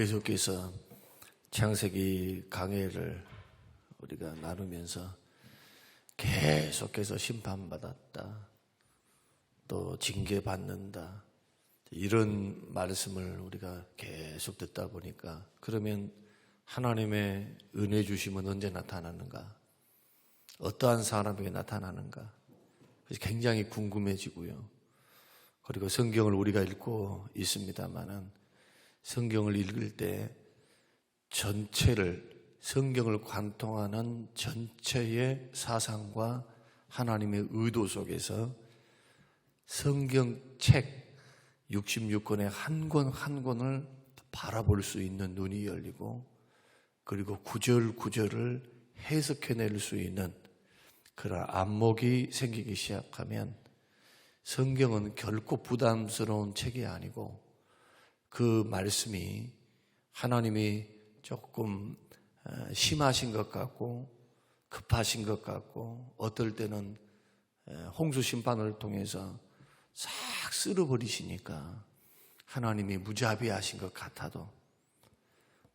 계속해서 창세기 강해를 우리가 나누면서 계속해서 심판받았다, 또 징계받는다, 이런 말씀을 우리가 계속 듣다 보니까, 그러면 하나님의 은혜 주심은 언제 나타나는가? 어떠한 사람에게 나타나는가? 그래서 굉장히 궁금해지고요. 그리고 성경을 우리가 읽고 있습니다마는 성경을 읽을 때 전체를, 성경을 관통하는 전체의 사상과 하나님의 의도 속에서 성경책 66권의 한 권 한 권을 바라볼 수 있는 눈이 열리고, 그리고 구절 구절을 해석해낼 수 있는 그런 안목이 생기기 시작하면 성경은 결코 부담스러운 책이 아니고, 그 말씀이 하나님이 조금 심하신 것 같고 급하신 것 같고, 어떨 때는 홍수 심판을 통해서 싹 쓸어버리시니까 하나님이 무자비하신 것 같아도,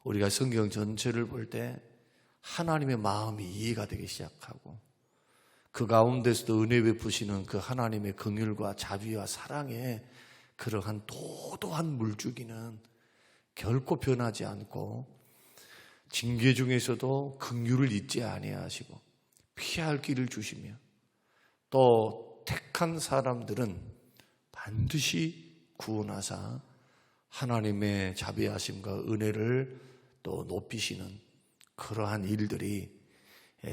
우리가 성경 전체를 볼 때 하나님의 마음이 이해가 되기 시작하고, 그 가운데서도 은혜 베푸시는 그 하나님의 긍휼과 자비와 사랑의 그러한 도도한 물줄기는 결코 변하지 않고, 징계 중에서도 긍휼을 잊지 아니하시고 피할 길을 주시며, 또 택한 사람들은 반드시 구원하사 하나님의 자비하심과 은혜를 또 높이시는 그러한 일들이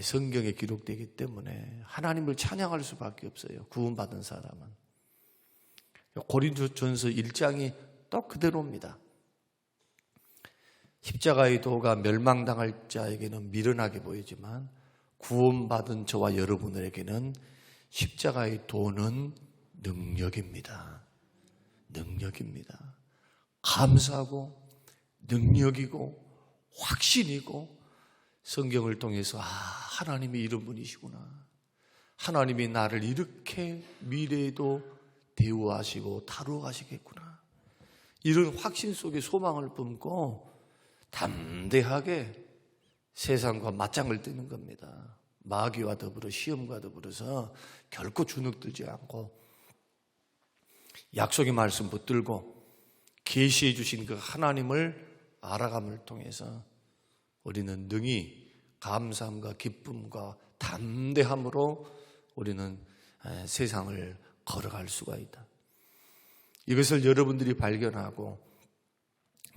성경에 기록되기 때문에 하나님을 찬양할 수밖에 없어요. 구원받은 사람은. 고린도전서 1장이 또 그대로입니다. 십자가의 도가 멸망당할 자에게는 미련하게 보이지만 구원받은 저와 여러분에게는 십자가의 도는 능력입니다. 능력입니다. 감사하고 능력이고 확신이고, 성경을 통해서 하나님이 이런 분이시구나, 하나님이 나를 이렇게 미래에도 대우하시고 다루어가시겠구나, 이런 확신 속에 소망을 품고 담대하게 세상과 맞짱을 뜨는 겁니다. 마귀와 더불어, 시험과 더불어서 결코 주눅들지 않고 약속의 말씀 붙들고 계시해 주신 그 하나님을 알아감을 통해서 우리는 능히 감사함과 기쁨과 담대함으로 우리는 세상을 걸어갈 수가 있다. 이것을 여러분들이 발견하고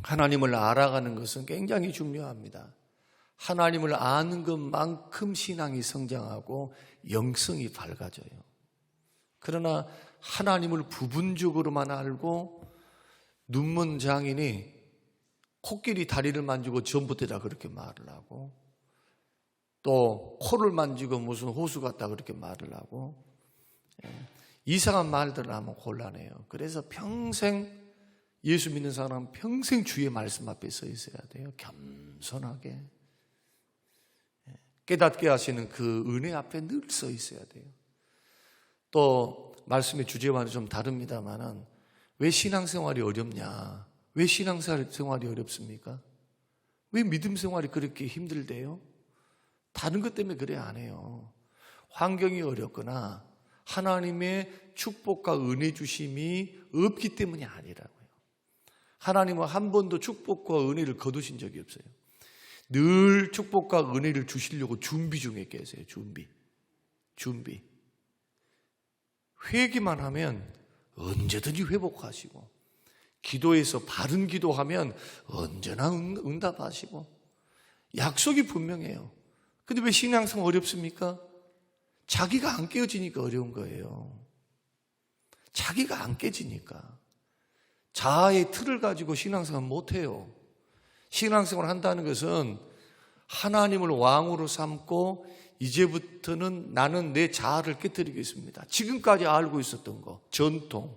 하나님을 알아가는 것은 굉장히 중요합니다. 하나님을 아는 것만큼 신앙이 성장하고 영성이 밝아져요. 그러나 하나님을 부분적으로만 알고, 눈먼 장인이 코끼리 다리를 만지고 전봇대다 그렇게 말을 하고, 또 코를 만지고 무슨 호수 같다 그렇게 말을 하고, 이상한 말들을 하면 곤란해요. 그래서 평생, 예수 믿는 사람은 평생 주의 말씀 앞에 서 있어야 돼요. 겸손하게 깨닫게 하시는 그 은혜 앞에 늘 서 있어야 돼요. 또 말씀의 주제와는 좀 다릅니다만은, 왜 신앙생활이 어렵냐? 왜 신앙생활이 어렵습니까? 왜 믿음 생활이 그렇게 힘들대요? 다른 것 때문에 그래 안 해요. 환경이 어렵거나 하나님의 축복과 은혜 주심이 없기 때문이 아니라고요. 하나님은 한 번도 축복과 은혜를 거두신 적이 없어요. 늘 축복과 은혜를 주시려고 준비 중에 계세요. 준비. 회개만 하면 언제든지 회복하시고, 기도해서 바른 기도하면 언제나 응답하시고, 약속이 분명해요. 근데 왜 신앙생활 어렵습니까? 자기가 안 깨어지니까 어려운 거예요. 자기가 안 깨지니까. 자아의 틀을 가지고 신앙생활 못해요. 신앙생활을 한다는 것은 하나님을 왕으로 삼고, 이제부터는 나는 내 자아를 깨뜨리겠습니다. 지금까지 알고 있었던 거, 전통,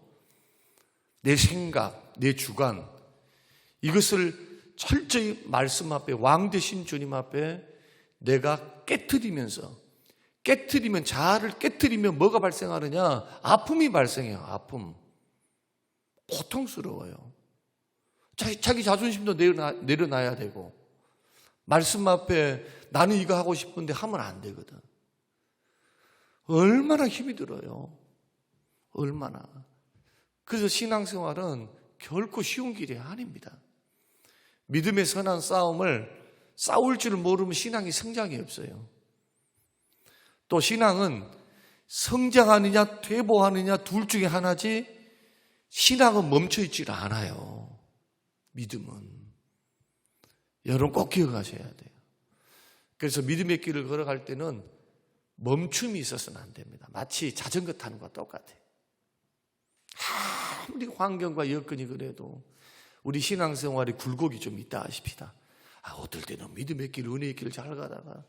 내 생각, 내 주관, 이것을 철저히 말씀 앞에, 왕 되신 주님 앞에 내가 깨뜨리면, 자아를 깨뜨리면 뭐가 발생하느냐? 아픔이 발생해요. 아픔. 고통스러워요. 자기 자존심도 내려놔야 되고, 말씀 앞에 나는 이거 하고 싶은데 하면 안 되거든. 얼마나 힘이 들어요. 얼마나. 그래서 신앙생활은 결코 쉬운 길이 아닙니다. 믿음의 선한 싸움을 싸울 줄 모르면 신앙이 성장이 없어요. 또 신앙은 성장하느냐 퇴보하느냐 둘 중에 하나지, 신앙은 멈춰있질 않아요. 믿음은. 여러분 꼭 기억하셔야 돼요. 그래서 믿음의 길을 걸어갈 때는 멈춤이 있어서는 안 됩니다. 마치 자전거 타는 것과 똑같아요. 아무리 환경과 여건이 그래도 우리 신앙생활에 굴곡이 좀 있다 하십시다. 어떨 때는 믿음의 길, 은혜의 길을 잘 가다가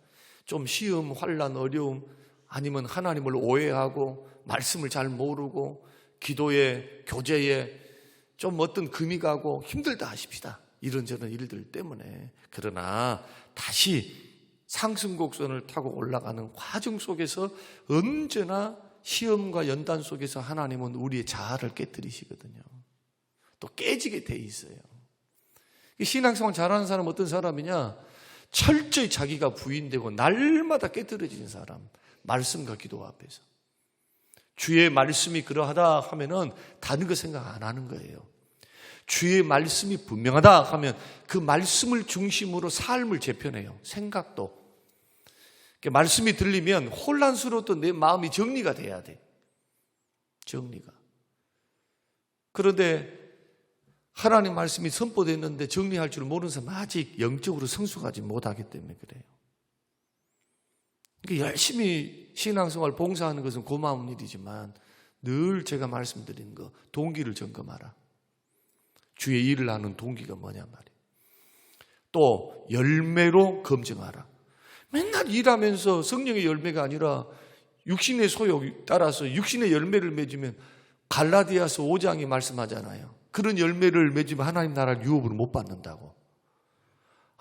좀 시험, 환난, 어려움, 아니면 하나님을 오해하고 말씀을 잘 모르고 기도에, 교제에 좀 어떤 금이 가고 힘들다 하십시다. 이런저런 일들 때문에. 그러나 다시 상승곡선을 타고 올라가는 과정 속에서 언제나 시험과 연단 속에서 하나님은 우리의 자아를 깨뜨리시거든요. 또 깨지게 돼 있어요. 신앙생활 잘하는 사람은 어떤 사람이냐? 철저히 자기가 부인되고 날마다 깨뜨려지는 사람. 말씀과 기도 앞에서. 주의 말씀이 그러하다 하면은 다른 거 생각 안 하는 거예요. 주의 말씀이 분명하다 하면 그 말씀을 중심으로 삶을 재편해요. 생각도. 말씀이 들리면 혼란스러웠던 내 마음이 정리가 돼야 돼. 정리가. 그런데 하나님 말씀이 선포됐는데 정리할 줄 모르는 사람은 아직 영적으로 성숙하지 못하기 때문에 그래요. 그러니까 열심히 신앙생활 봉사하는 것은 고마운 일이지만 늘 제가 말씀드리는 거, 동기를 점검하라. 주의 일을 하는 동기가 뭐냐 말이에요. 또 열매로 검증하라. 맨날 일하면서 성령의 열매가 아니라 육신의 소욕 따라서 육신의 열매를 맺으면 갈라디아서 5장이 말씀하잖아요. 그런 열매를 맺으면 하나님 나라를 유업으로 못 받는다고.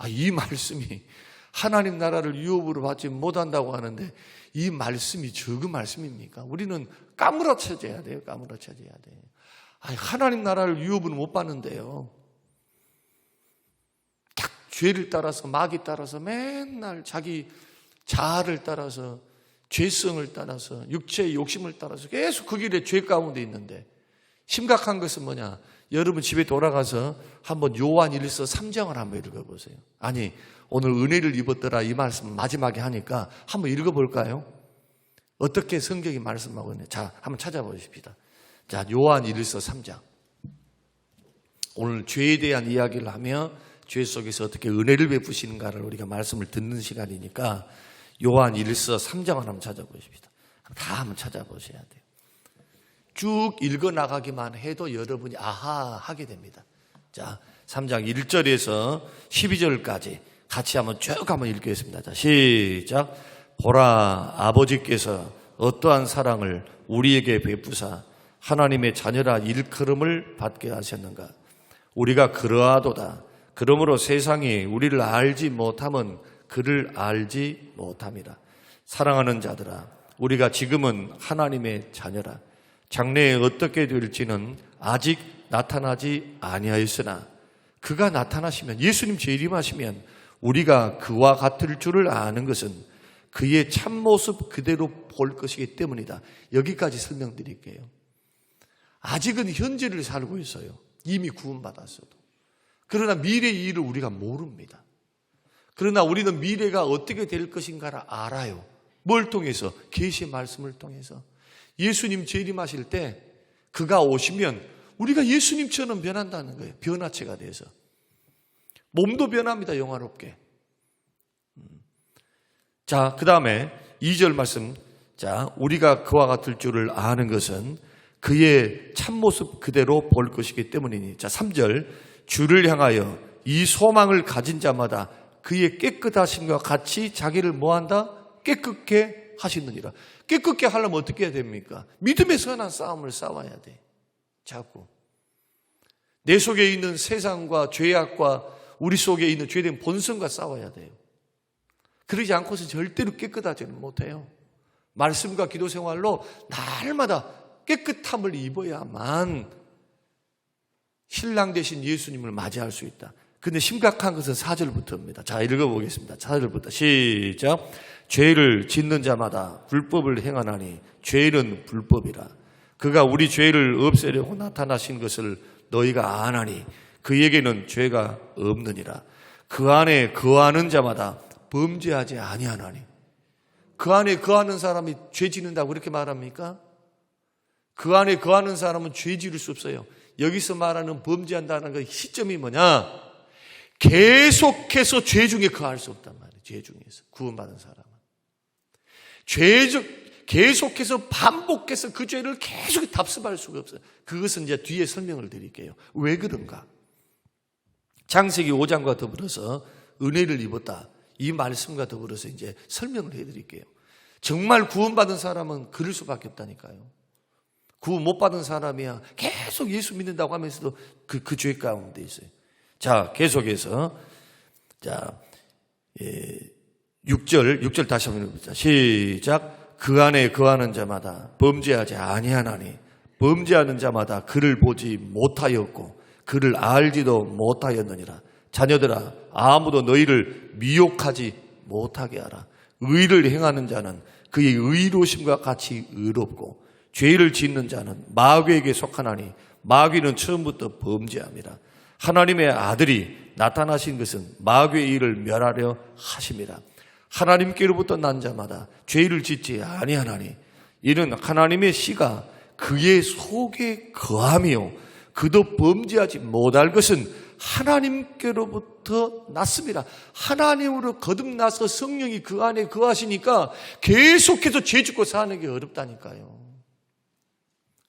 이 말씀이 하나님 나라를 유업으로 받지 못한다고 하는데 이 말씀이 적은 말씀입니까? 우리는 까무러쳐져야 돼요. 까무러쳐져야 돼요. 하나님 나라를 유업으로 못 받는데요. 죄를 따라서 마귀 따라서 맨날 자기 자아를 따라서 죄성을 따라서 육체의 욕심을 따라서 계속 그 길에 죄 가운데 있는데 심각한 것은 뭐냐? 여러분 집에 돌아가서 한번 요한 1서 3장을 한번 읽어보세요. 아니 오늘 은혜를 입었더라 이 말씀 마지막에 하니까 한번 읽어볼까요? 어떻게 성경이 말씀하고 있는지. 자, 한번 찾아보십시다. 자, 요한 1서 3장. 오늘 죄에 대한 이야기를 하며 죄 속에서 어떻게 은혜를 베푸시는가를 우리가 말씀을 듣는 시간이니까 요한 1서 3장을 한번 찾아보십시다. 다 한번 찾아보셔야 돼요. 쭉 읽어나가기만 해도 여러분이 아하 하게 됩니다. 자, 3장 1절에서 12절까지 같이 한번 쭉 한번 읽겠습니다. 자, 시작. 보라, 아버지께서 어떠한 사랑을 우리에게 베푸사 하나님의 자녀라 일컬음을 받게 하셨는가. 우리가 그러하도다. 그러므로 세상이 우리를 알지 못함은 그를 알지 못함이라. 사랑하는 자들아, 우리가 지금은 하나님의 자녀라. 장래에 어떻게 될지는 아직 나타나지 아니하였으나 그가 나타나시면, 예수님 재림하시면 우리가 그와 같을 줄을 아는 것은 그의 참모습 그대로 볼 것이기 때문이다. 여기까지 설명드릴게요. 아직은 현재를 살고 있어요. 이미 구원받았어도. 그러나 미래의 일을 우리가 모릅니다. 그러나 우리는 미래가 어떻게 될 것인가를 알아요. 뭘 통해서? 계시의 말씀을 통해서. 예수님 재림하실 때 그가 오시면 우리가 예수님처럼 변한다는 거예요. 변화체가 돼서. 몸도 변합니다. 영화롭게. 자, 그 다음에 2절 말씀. 자, 우리가 그와 같을 줄을 아는 것은 그의 참모습 그대로 볼 것이기 때문이니. 자, 3절. 주를 향하여 이 소망을 가진 자마다 그의 깨끗하심과 같이 자기를 뭐한다? 깨끗게 하시느니라. 깨끗게 하려면 어떻게 해야 됩니까? 믿음의 선한 싸움을 싸워야 돼. 자꾸. 내 속에 있는 세상과 죄악과 우리 속에 있는 죄된 본성과 싸워야 돼요. 그러지 않고서 절대로 깨끗하지는 못해요. 말씀과 기도 생활로 날마다 깨끗함을 입어야만 신랑 되신 예수님을 맞이할 수 있다. 근데 심각한 것은 4절부터입니다. 자, 읽어보겠습니다. 4절부터 시작. 죄를 짓는 자마다 불법을 행하나니 죄는 불법이라. 그가 우리 죄를 없애려고 나타나신 것을 너희가 아나니 그에게는 죄가 없느니라. 그 안에 거하는 자마다 범죄하지 아니하나니. 그 안에 거하는 사람이 죄 짓는다고 그렇게 말합니까? 그 안에 거하는 사람은 죄 지을 수 없어요. 여기서 말하는 범죄한다는 그 시점이 뭐냐? 계속해서 죄 중에 거할 수 없단 말이에요. 죄 중에서 구원받은 사람은. 계속해서 반복해서 그 죄를 계속 답습할 수가 없어요. 그것은 이제 뒤에 설명을 드릴게요. 왜 그런가? 창세기 5장과 더불어서 은혜를 입었다. 이 말씀과 더불어서 이제 설명을 해드릴게요. 정말 구원받은 사람은 그럴 수밖에 없다니까요. 구원 못 받은 사람이야 계속 예수 믿는다고 하면서도 그 죄 가운데 있어요. 자, 계속해서 자 6절 다시 한번 읽어보자. 시작. 그 안에 거하는 자마다 범죄하지 아니하나니 범죄하는 자마다 그를 보지 못하였고 그를 알지도 못하였느니라. 자녀들아, 아무도 너희를 미혹하지 못하게 하라. 의를 행하는 자는 그의 의로심과 같이 의롭고 죄를 짓는 자는 마귀에게 속하나니 마귀는 처음부터 범죄함이라. 하나님의 아들이 나타나신 것은 마귀의 일을 멸하려 하심이라. 하나님께로부터 난 자마다 죄를 짓지 아니하나니 이는 하나님의 씨가 그의 속에 거하며 그도 범죄하지 못할 것은 하나님께로부터 났습니다. 하나님으로 거듭나서 성령이 그 안에 거하시니까 계속해서 죄 짓고 사는 게 어렵다니까요.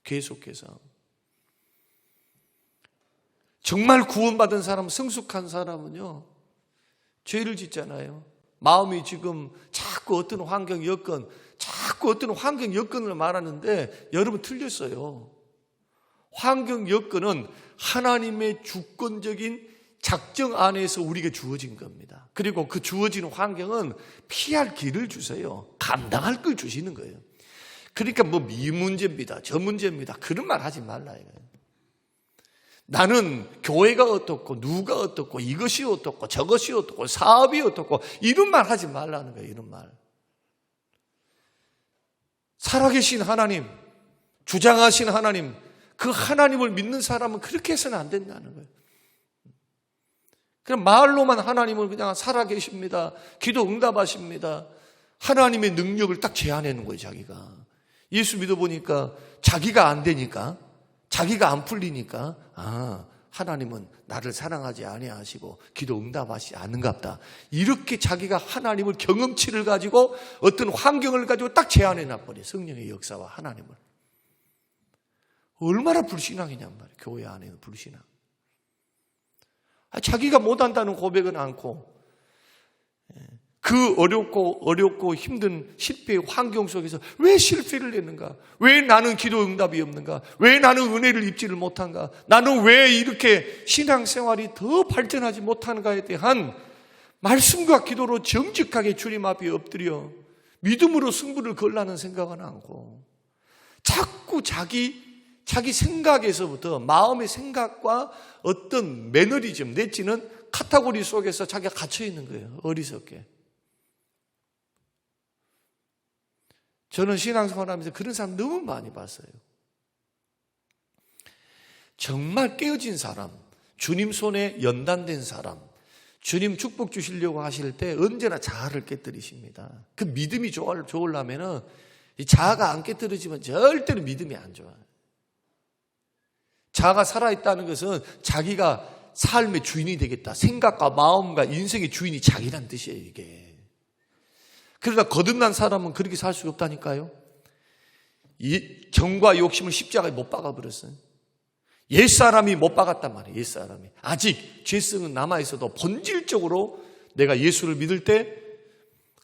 계속해서. 정말 구원받은 사람, 성숙한 사람은요, 죄를 짓잖아요. 마음이 지금 자꾸 어떤 환경 여건을 말하는데 여러분 틀렸어요. 환경 여건은 하나님의 주권적인 작정 안에서 우리에게 주어진 겁니다. 그리고 그 주어진 환경은 피할 길을 주세요. 감당할 걸 주시는 거예요. 그러니까 뭐 이 문제입니다, 저 문제입니다, 그런 말 하지 말라 이거예요. 나는 교회가 어떻고 누가 어떻고 이것이 어떻고 저것이 어떻고 사업이 어떻고 이런 말 하지 말라는 거예요. 이런 말. 살아계신 하나님, 주장하신 하나님, 그 하나님을 믿는 사람은 그렇게 해서는 안 된다는 거예요. 그냥 말로만 하나님을 그냥 살아계십니다, 기도 응답하십니다, 하나님의 능력을 딱 제안하는 거예요. 자기가 예수 믿어보니까 자기가 안 되니까, 자기가 안 풀리니까 하나님은 나를 사랑하지 아니하시고 기도 응답하시지 않는갑다. 이렇게 자기가 하나님을 경험치를 가지고 어떤 환경을 가지고 딱 제안해 놔버려요. 성령의 역사와 하나님을. 얼마나 불신앙이냔 말이에요. 교회 안에는 불신앙. 자기가 못한다는 고백은 않고 그 어렵고 힘든 실패의 환경 속에서 왜 실패를 했는가? 왜 나는 기도 응답이 없는가? 왜 나는 은혜를 입지를 못한가? 나는 왜 이렇게 신앙생활이 더 발전하지 못하는가에 대한 말씀과 기도로 정직하게 주님 앞에 엎드려 믿음으로 승부를 걸라는 생각은 않고 자꾸 자기 생각에서부터 마음의 생각과 어떤 매너리즘 내지는 카테고리 속에서 자기가 갇혀 있는 거예요. 어리석게. 저는 신앙생활하면서 그런 사람 너무 많이 봤어요. 정말 깨어진 사람, 주님 손에 연단된 사람, 주님 축복 주시려고 하실 때 언제나 자아를 깨뜨리십니다. 그 믿음이 좋으려면 이 자아가 안 깨뜨려지면 절대로 믿음이 안 좋아요. 자아가 살아있다는 것은 자기가 삶의 주인이 되겠다. 생각과 마음과 인생의 주인이 자기란 뜻이에요, 이게. 그러나 거듭난 사람은 그렇게 살 수가 없다니까요. 이 정과 욕심을 십자가에 못 박아버렸어요. 옛사람이 못 박았단 말이에요. 옛사람이. 아직 죄성은 남아있어도 본질적으로 내가 예수를 믿을 때,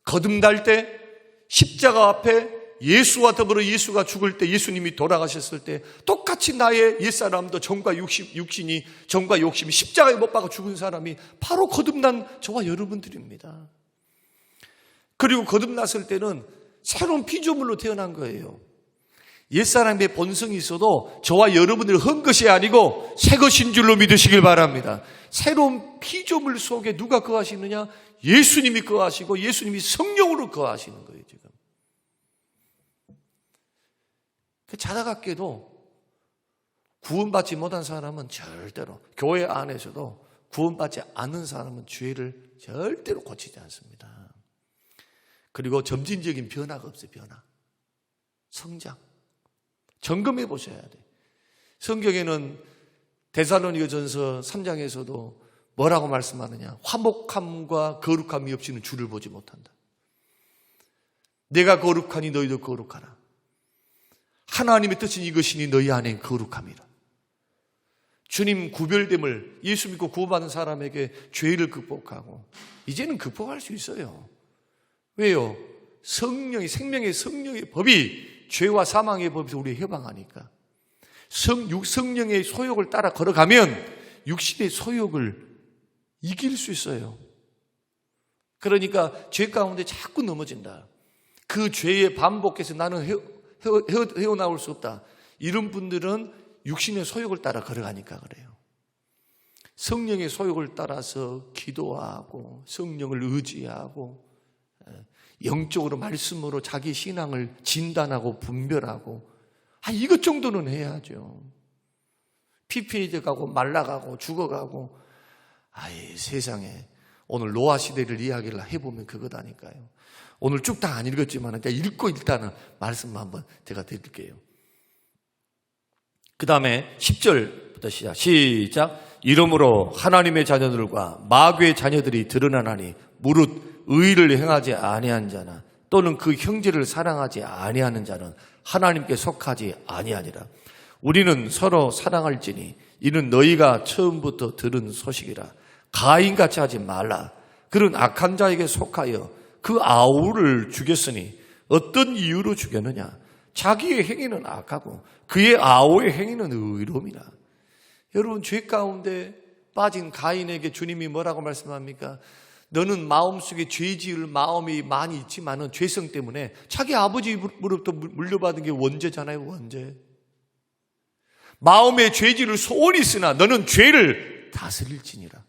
거듭날 때, 십자가 앞에 예수와 더불어 예수가 죽을 때, 예수님이 돌아가셨을 때 똑같이 나의 옛사람도 정과 육신이, 정과 욕심이 십자가에 못 박아 죽은 사람이 바로 거듭난 저와 여러분들입니다. 그리고 거듭났을 때는 새로운 피조물로 태어난 거예요. 옛사람의 본성이 있어도 저와 여러분들이 한 것이 아니고 새 것인 줄로 믿으시길 바랍니다. 새로운 피조물 속에 누가 거하시느냐? 예수님이 거하시고 예수님이 성령으로 거하시는 거예요, 지금. 자다갑게도 구원받지 못한 사람은 절대로, 교회 안에서도 구원받지 않는 사람은 죄를 절대로 고치지 않습니다. 그리고 점진적인 변화가 없어요, 변화. 성장. 점검해 보셔야 돼요. 성경에는 데살로니가전서 3장에서도 뭐라고 말씀하느냐? 화목함과 거룩함이 없이는 주를 보지 못한다. 내가 거룩하니 너희도 거룩하라. 하나님의 뜻은 이것이니 너희 안에 거룩함이라. 주님 구별됨을, 예수 믿고 구원받은 사람에게 죄를 극복하고 이제는 극복할 수 있어요. 왜요? 성령이, 생명의 성령의 법이 죄와 사망의 법에서 우리를 해방하니까. 성령의 소욕을 따라 걸어가면 육신의 소욕을 이길 수 있어요. 그러니까 죄 가운데 자꾸 넘어진다. 그 죄에 반복해서 나는 헤어나올 수 없다. 이런 분들은 육신의 소욕을 따라 걸어가니까 그래요. 성령의 소욕을 따라서 기도하고 성령을 의지하고 영적으로 말씀으로 자기 신앙을 진단하고 분별하고 이것 정도는 해야죠. 피폐해져 가고 말라가고 죽어가고 세상에 오늘 노아 시대를 이야기를 해보면 그거다니까요. 오늘 쭉 다 안 읽었지만 읽고 일단은 말씀 한번 제가 드릴게요. 그 다음에 10절부터 시작. 이러므로 하나님의 자녀들과 마귀의 자녀들이 드러나나니 무릇 의를 행하지 아니한 자나 또는 그 형제를 사랑하지 아니하는 자는 하나님께 속하지 아니하니라. 우리는 서로 사랑할지니 이는 너희가 처음부터 들은 소식이라. 가인같이 하지 말라. 그는 악한 자에게 속하여 그 아우를 죽였으니 어떤 이유로 죽였느냐? 자기의 행위는 악하고 그의 아우의 행위는 의로움이라. 여러분, 죄 가운데 빠진 가인에게 주님이 뭐라고 말씀합니까? 너는 마음속에 죄 지을 마음이 많이 있지만은 죄성 때문에 자기 아버지로부터 물려받은 게 원죄잖아요, 원죄. 마음에 죄 지을 소원이 있으나 너는 죄를 다스릴지니라.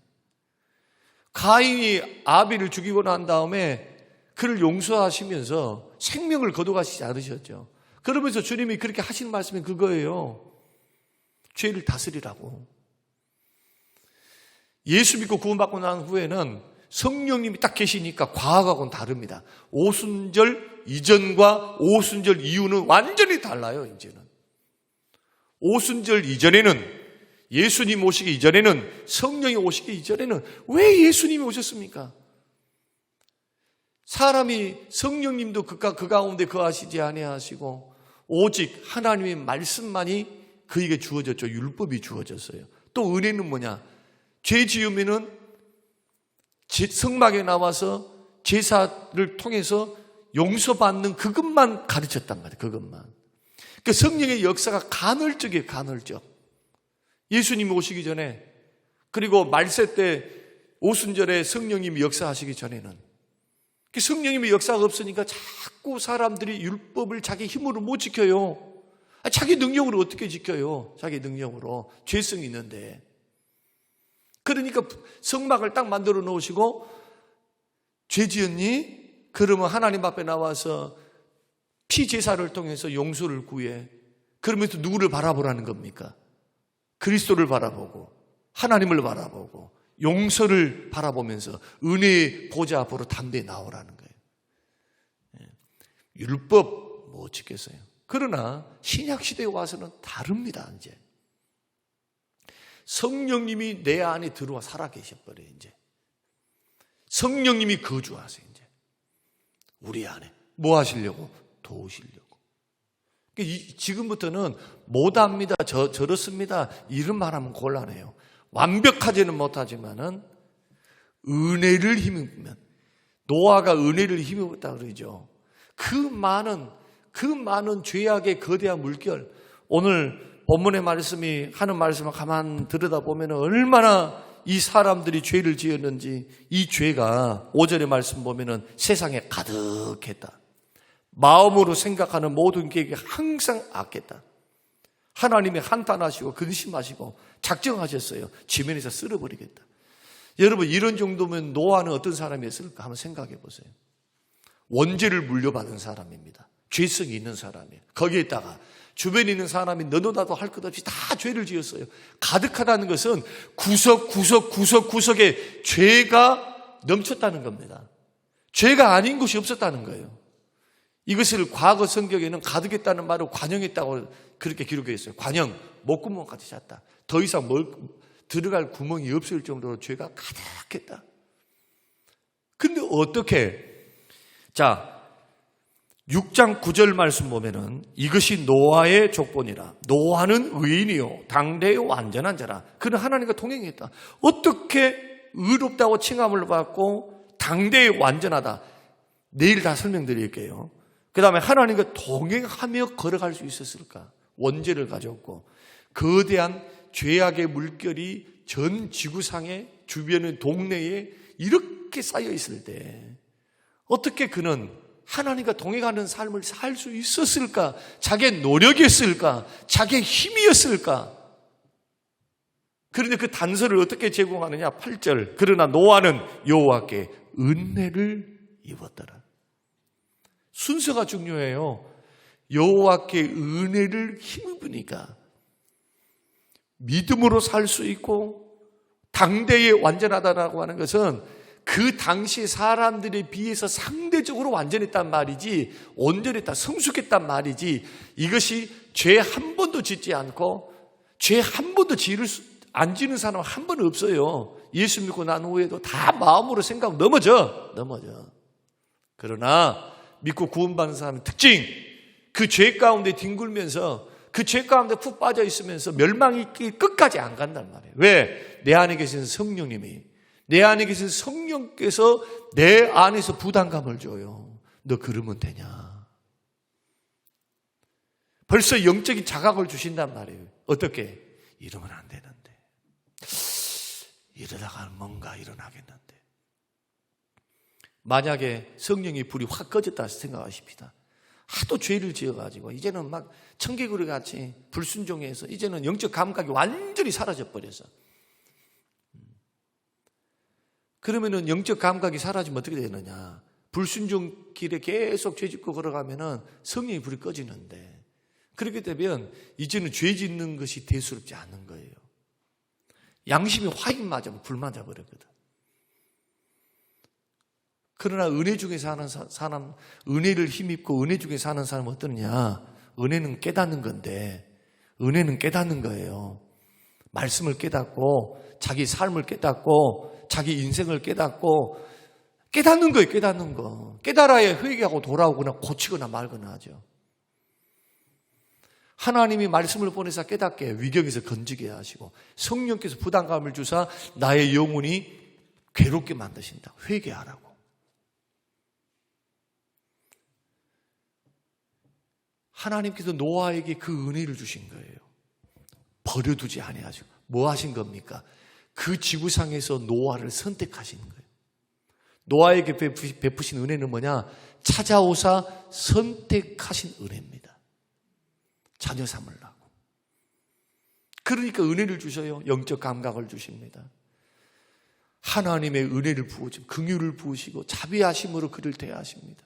가인이 아벨을 죽이고 난 다음에 그를 용서하시면서 생명을 거둬가시지 않으셨죠. 그러면서 주님이 그렇게 하시는 말씀이 그거예요. 죄를 다스리라고. 예수 믿고 구원받고 난 후에는 성령님이 딱 계시니까 과거하고는 다릅니다. 오순절 이전과 오순절 이후는 완전히 달라요, 이제는. 오순절 이전에는, 예수님 오시기 이전에는, 성령이 오시기 이전에는 왜 예수님이 오셨습니까? 사람이 성령님도 그 가운데 거하시지 아니하시고 오직 하나님의 말씀만이 그에게 주어졌죠. 율법이 주어졌어요. 또 은혜는 뭐냐? 죄 지으면은 성막에 나와서 제사를 통해서 용서받는 그것만 가르쳤단 말이에요. 그것만. 그러니까 성령의 역사가 간헐적이에요. 간헐적. 예수님이 오시기 전에, 그리고 말세 때 오순절에 성령님이 역사하시기 전에는 성령님의 역사가 없으니까 자꾸 사람들이 율법을 자기 힘으로 못 지켜요. 자기 능력으로 어떻게 지켜요? 자기 능력으로. 죄성이 있는데. 그러니까 성막을 딱 만들어 놓으시고 죄 지었니? 그러면 하나님 앞에 나와서 피제사를 통해서 용서를 구해. 그러면서 누구를 바라보라는 겁니까? 그리스도를 바라보고 하나님을 바라보고 용서를 바라보면서 은혜의 보좌 앞으로 담대히 나오라는 거예요. 율법 못 지켰어요. 그러나 신약시대에 와서는 다릅니다. 이제 성령님이 내 안에 들어와 살아계셔버려요. 이제 성령님이 거주하세요. 이제 우리 안에 뭐 하시려고? 도우시려고. 지금부터는 못합니다, 저렇습니다 이런 말하면 곤란해요. 완벽하지는 못하지만은 은혜를 힘입으면, 노아가 은혜를 힘입었다 그러죠. 그 많은 죄악의 거대한 물결, 오늘 본문의 말씀이 하는 말씀을 가만 들여다보면 얼마나 이 사람들이 죄를 지었는지, 이 죄가 5절의 말씀 보면은 세상에 가득했다. 마음으로 생각하는 모든 계획이 항상 악했다. 하나님이 한탄하시고 근심하시고 작정하셨어요. 지면에서 쓸어버리겠다. 여러분, 이런 정도면 노아는 어떤 사람이었을까 한번 생각해 보세요. 원죄를 물려받은 사람입니다. 죄성이 있는 사람이에요. 거기에다가 주변에 있는 사람이 너도 나도 할 것 없이 다 죄를 지었어요. 가득하다는 것은 구석구석에 죄가 넘쳤다는 겁니다. 죄가 아닌 것이 없었다는 거예요. 이것을 과거 성경에는 가득했다는 말을 관영했다고 그렇게 기록해 있어요. 관영, 목구멍까지 찼다. 더 이상 들어갈 구멍이 없을 정도로 죄가 가득했다. 근데 어떻게? 자, 6장 9절 말씀 보면은 이것이 노아의 족본이라. 노아는 의인이요 당대의 완전한 자라. 그는 하나님과 동행했다. 어떻게 의롭다고 칭함을 받고 당대의 완전하다. 내일 다 설명드릴게요. 그 다음에 하나님과 동행하며 걸어갈 수 있었을까? 원죄를 가졌고 거대한 죄악의 물결이 전 지구상의 주변의 동네에 이렇게 쌓여 있을 때 어떻게 그는 하나님과 동행하는 삶을 살 수 있었을까? 자기의 노력이었을까? 자기의 힘이었을까? 그런데 그 단서를 어떻게 제공하느냐? 8절. 그러나 노아는 여호와께 은혜를 입었더라. 순서가 중요해요. 여호와께 은혜를 힘입으니까 믿음으로 살 수 있고 당대에 완전하다라고 하는 것은 그 당시 사람들에 비해서 상대적으로 완전했단 말이지, 온전했다, 성숙했단 말이지, 이것이 죄 한 번도 짓지 않고 죄 한 번도 안 지는 사람 한 번 없어요. 예수 믿고 난 후에도 다 마음으로 생각 넘어져. 그러나 믿고 구원받는 사람의 특징, 그 죄 가운데 뒹굴면서 그 죄 가운데 푹 빠져 있으면서 멸망이 끝까지 안 간단 말이에요. 왜? 내 안에 계신 성령님이, 내 안에 계신 성령께서 내 안에서 부담감을 줘요. 너 그러면 되냐? 벌써 영적인 자각을 주신단 말이에요. 어떻게? 이러면 안 되는데, 이러다가 뭔가 일어나겠는데. 만약에 성령의 불이 확 꺼졌다 생각하십시다. 하도 죄를 지어가지고 이제는 막 청개구리 같이 불순종해서 이제는 영적 감각이 완전히 사라져버려서, 그러면은 영적 감각이 사라지면 어떻게 되느냐? 불순종 길에 계속 죄 짓고 걸어가면은 성령의 불이 꺼지는데, 그렇게 되면 이제는 죄 짓는 것이 대수롭지 않은 거예요. 양심이 확 맞으면 불 맞아버렸거든. 그러나 은혜 중에 사는 사람, 은혜를 힘입고 은혜 중에 사는 사람은 어떠냐? 은혜는 깨닫는 건데, 은혜는 깨닫는 거예요. 말씀을 깨닫고 자기 삶을 깨닫고 자기 인생을 깨닫고 깨닫는 거예요. 깨닫는 거. 깨달아야 회개하고 돌아오거나 고치거나 말거나 하죠. 하나님이 말씀을 보내서 깨닫게 위경에서 건지게 하시고 성령께서 부담감을 주사 나의 영혼이 괴롭게 만드신다. 회개하라고. 하나님께서 노아에게 그 은혜를 주신 거예요. 버려두지 아니하시고. 뭐 하신 겁니까? 그 지구상에서 노아를 선택하시는 거예요. 노아에게 베푸신 은혜는 뭐냐? 찾아오사 선택하신 은혜입니다. 자녀 삼으려고. 그러니까 은혜를 주셔요. 영적 감각을 주십니다. 하나님의 은혜를 부으시고 긍휼을 부으시고 자비하심으로 그를 대하십니다.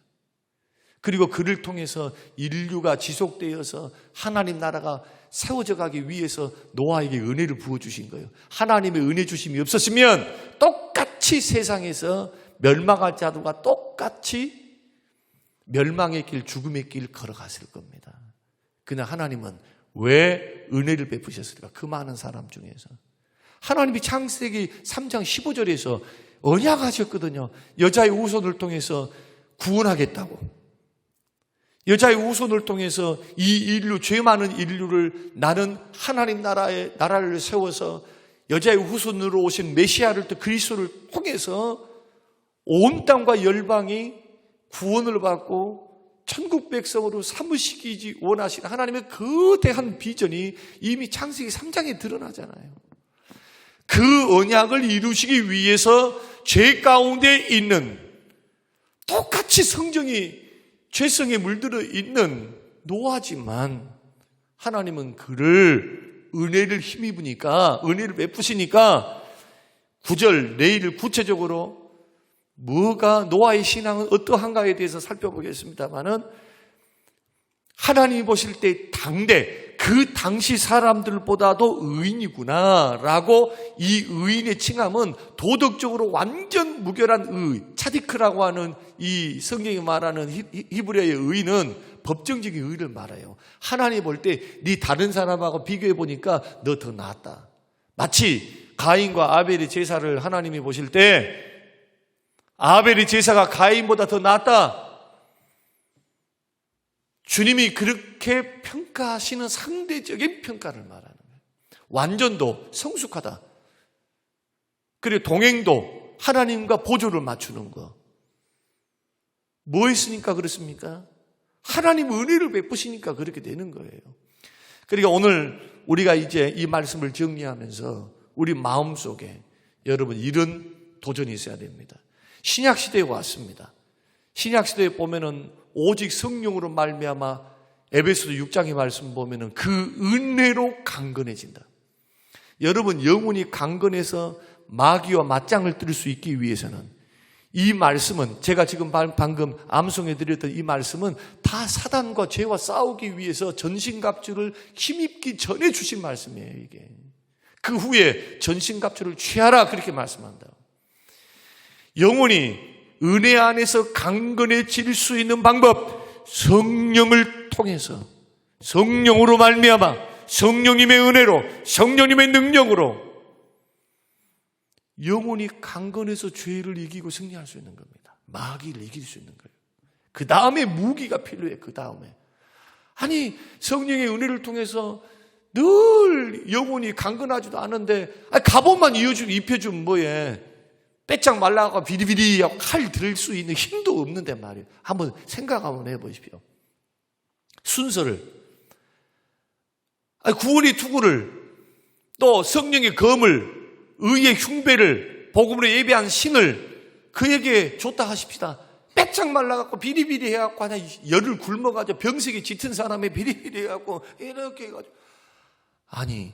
그리고 그를 통해서 인류가 지속되어서 하나님 나라가 세워져 가기 위해서 노아에게 은혜를 부어주신 거예요. 하나님의 은혜 주심이 없었으면 똑같이 세상에서 멸망할 자들과 똑같이 멸망의 길, 죽음의 길 걸어갔을 겁니다. 그냥 하나님은 왜 은혜를 베푸셨을까? 그 많은 사람 중에서. 하나님이 창세기 3장 15절에서 언약하셨거든요. 여자의 후손을 통해서 구원하겠다고. 여자의 후손을 통해서 이 인류, 죄 많은 인류를 나는 하나님 나라를 세워서 여자의 후손으로 오신 메시아를 또 그리스도를 통해서 온 땅과 열방이 구원을 받고 천국 백성으로 삼으시기 원하시는 하나님의 거대한 비전이 이미 창세기 3장에 드러나잖아요. 그 언약을 이루시기 위해서 죄 가운데 있는 똑같이 성정이 죄성에 물들어 있는 노아지만 하나님은 그를 은혜를 힘입으니까, 은혜를 베푸시니까 9절 내일을 구체적으로 뭐가 노아의 신앙은 어떠한가에 대해서 살펴보겠습니다만은 하나님이 보실 때 당대 그 당시 사람들보다도 의인이구나라고 이 의인의 칭함은 도덕적으로 완전 무결한 의, 차디크라고 하는 이 성경이 말하는 히브리어의 의인은 법정적인 의를 말해요. 하나님이 볼 때 네 다른 사람하고 비교해 보니까 너 더 낫다. 마치 가인과 아벨의 제사를 하나님이 보실 때 아벨의 제사가 가인보다 더 낫다. 주님이 그렇게 평가하시는 상대적인 평가를 말하는 거예요. 완전도, 성숙하다. 그리고 동행도, 하나님과 보조를 맞추는 거. 뭐 있으니까 그렇습니까? 하나님 은혜를 베푸시니까 그렇게 되는 거예요. 그러니까 오늘 우리가 이제 이 말씀을 정리하면서 우리 마음속에 여러분 이런 도전이 있어야 됩니다. 신약시대에 왔습니다. 신약시대에 보면은 오직 성령으로 말미암아 에베소서 6장의 말씀 보면은 그 은혜로 강건해진다. 여러분 영혼이 강건해서 마귀와 맞짱을 뜰 수 있기 위해서는 이 말씀은 제가 지금 방금 암송해 드렸던 이 말씀은 다 사단과 죄와 싸우기 위해서 전신갑주를 힘입기 전에 주신 말씀이에요. 이게 그 후에 전신갑주를 취하라 그렇게 말씀한다. 영혼이 은혜 안에서 강건해질 수 있는 방법, 성령을 통해서, 성령으로 말미암아 성령님의 은혜로, 성령님의 능력으로 영혼이 강건해서 죄를 이기고 승리할 수 있는 겁니다. 마귀를 이길 수 있는 거예요. 그 다음에 무기가 필요해. 그 다음에 아니 성령의 은혜를 통해서 늘 영혼이 강건하지도 않은데 갑옷만 입혀주면 뭐해. 빼짝 말라가고 비리비리하고 칼 들 수 있는 힘도 없는데 말이에요. 한번 생각 한번 해보십시오. 순서를, 구원의 투구를, 또 성령의 검을, 의의 흉배를, 복음으로 예배한 신을 그에게 줬다 하십시다. 빼짝 말라갖고 비리비리 해갖고 하나 열을 굶어가지고 병색이 짙은 사람의 비리비리 해갖고 이렇게 해가지고 아니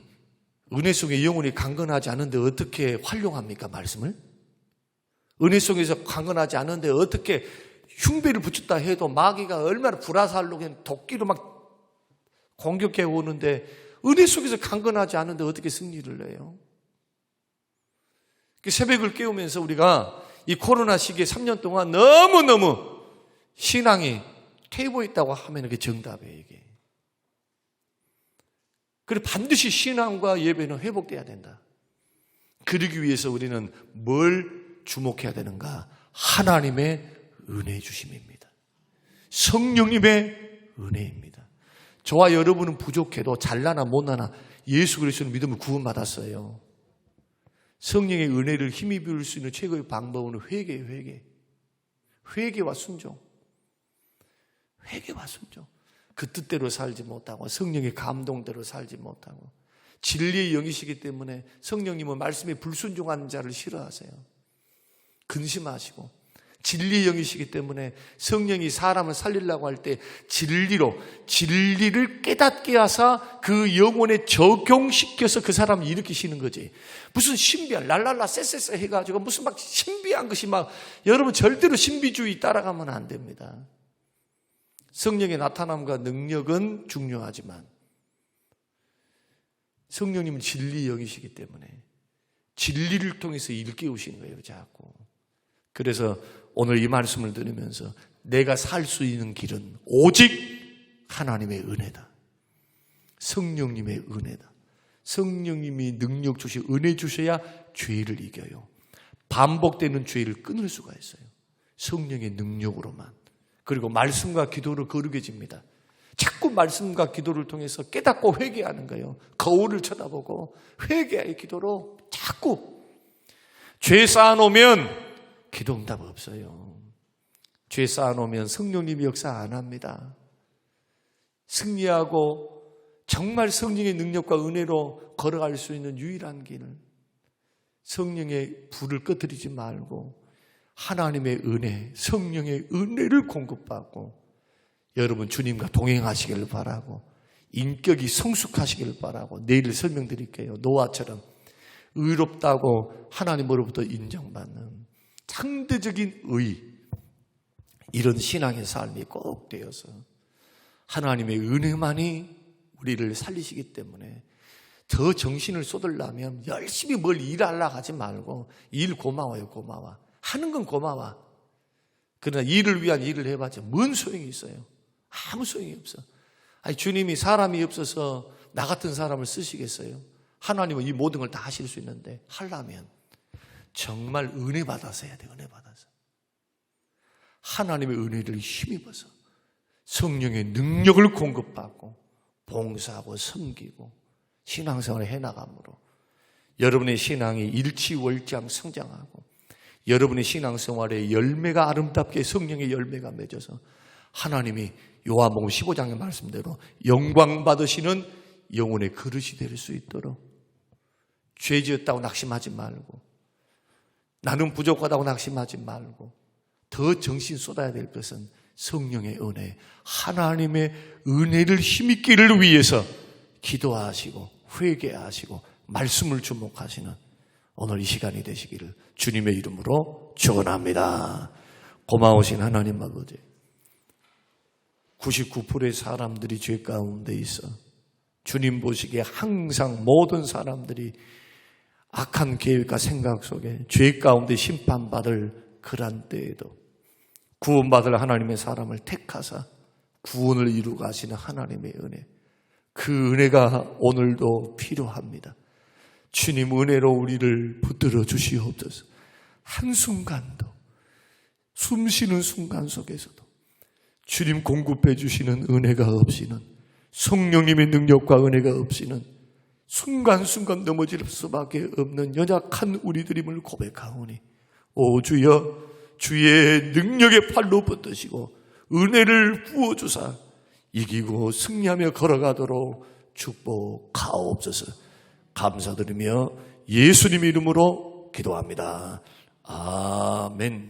은혜 속에 영혼이 강건하지 않은데 어떻게 활용합니까 말씀을? 은혜 속에서 강건하지 않은데 어떻게 흉배를 붙였다 해도 마귀가 얼마나 불화살로 도끼로 막 공격해 오는데 은혜 속에서 강건하지 않은데 어떻게 승리를 내요? 새벽을 깨우면서 우리가 이 코로나 시기에 3년 동안 너무너무 신앙이 퇴보했다고 하면 그게 정답이에요, 이게. 그리고 반드시 신앙과 예배는 회복돼야 된다. 그러기 위해서 우리는 뭘 주목해야 되는가? 하나님의 은혜 주심입니다. 성령님의 은혜입니다. 저와 여러분은 부족해도 잘나나 못나나 예수 그리스도를 믿으면 구원받았어요. 성령의 은혜를 힘입을 수 있는 최고의 방법은 회개예요. 회개와 순종. 회개와 순종. 그 뜻대로 살지 못하고 성령의 감동대로 살지 못하고 진리의 영이시기 때문에 성령님은 말씀에 불순종하는 자를 싫어하세요. 근심하시고 진리의 영이시기 때문에 성령이 사람을 살리려고 할 때 진리를 깨닫게 하사 그 영혼에 적용시켜서 그 사람을 일으키시는 거지. 무슨 신비한 랄랄라 쎄쎄쎄 해가지고 무슨 막 신비한 것이 막 여러분 절대로 신비주의 따라가면 안 됩니다. 성령의 나타남과 능력은 중요하지만 성령님은 진리의 영이시기 때문에 진리를 통해서 일깨우시는 거예요, 자꾸. 그래서 오늘 이 말씀을 들으면서 내가 살 수 있는 길은 오직 하나님의 은혜다. 성령님의 은혜다. 성령님이 능력 주시 은혜 주셔야 죄를 이겨요. 반복되는 죄를 끊을 수가 있어요. 성령의 능력으로만. 그리고 말씀과 기도를 거룩해집니다. 자꾸 말씀과 기도를 통해서 깨닫고 회개하는 거예요. 거울을 쳐다보고 회개의 기도로 자꾸 죄 쌓아놓으면 기도 응답 없어요. 죄 쌓아놓으면 성령님이 역사 안 합니다. 승리하고 정말 성령의 능력과 은혜로 걸어갈 수 있는 유일한 길은 성령의 불을 꺼뜨리지 말고 하나님의 은혜, 성령의 은혜를 공급받고 여러분 주님과 동행하시기를 바라고 인격이 성숙하시기를 바라고 내일 설명드릴게요. 노아처럼 의롭다고 하나님으로부터 인정받는 상대적인 의, 이런 신앙의 삶이 꼭 되어서 하나님의 은혜만이 우리를 살리시기 때문에 더 정신을 쏟으려면 열심히 뭘 일하려고 하지 말고 일 고마워요. 고마워. 하는 건 고마워. 그러나 일을 위한 일을 해봤자 뭔 소용이 있어요? 아무 소용이 없어. 아니, 주님이 사람이 없어서 나 같은 사람을 쓰시겠어요? 하나님은 이 모든 걸 다 하실 수 있는데 하려면 정말 은혜 받아서 해야 돼. 은혜 받아서. 하나님의 은혜를 힘입어서 성령의 능력을 공급받고 봉사하고 섬기고 신앙생활을 해나감으로 여러분의 신앙이 일치월장 성장하고 여러분의 신앙생활의 열매가 아름답게 성령의 열매가 맺어서 하나님이 요한복음 15장의 말씀대로 영광 받으시는 영혼의 그릇이 될 수 있도록 죄 지었다고 낙심하지 말고 나는 부족하다고 낙심하지 말고 더 정신 쏟아야 될 것은 성령의 은혜, 하나님의 은혜를 힘입기를 위해서 기도하시고 회개하시고 말씀을 주목하시는 오늘 이 시간이 되시기를 주님의 이름으로 축원합니다. 고마우신 하나님 아버지, 99%의 사람들이 죄 가운데 있어 주님 보시기에 항상 모든 사람들이 악한 계획과 생각 속에 죄 가운데 심판받을 그런 때에도 구원받을 하나님의 사람을 택하사 구원을 이루고 하시는 하나님의 은혜, 그 은혜가 오늘도 필요합니다. 주님 은혜로 우리를 붙들어 주시옵소서. 한순간도 숨쉬는 순간 속에서도 주님 공급해 주시는 은혜가 없이는, 성령님의 능력과 은혜가 없이는 순간순간 넘어질 수밖에 없는 연약한 우리들임을 고백하오니, 오 주여, 주의 능력의 팔로 붙드시고 은혜를 부어주사 이기고 승리하며 걸어가도록 축복하옵소서. 감사드리며 예수님 이름으로 기도합니다. 아멘.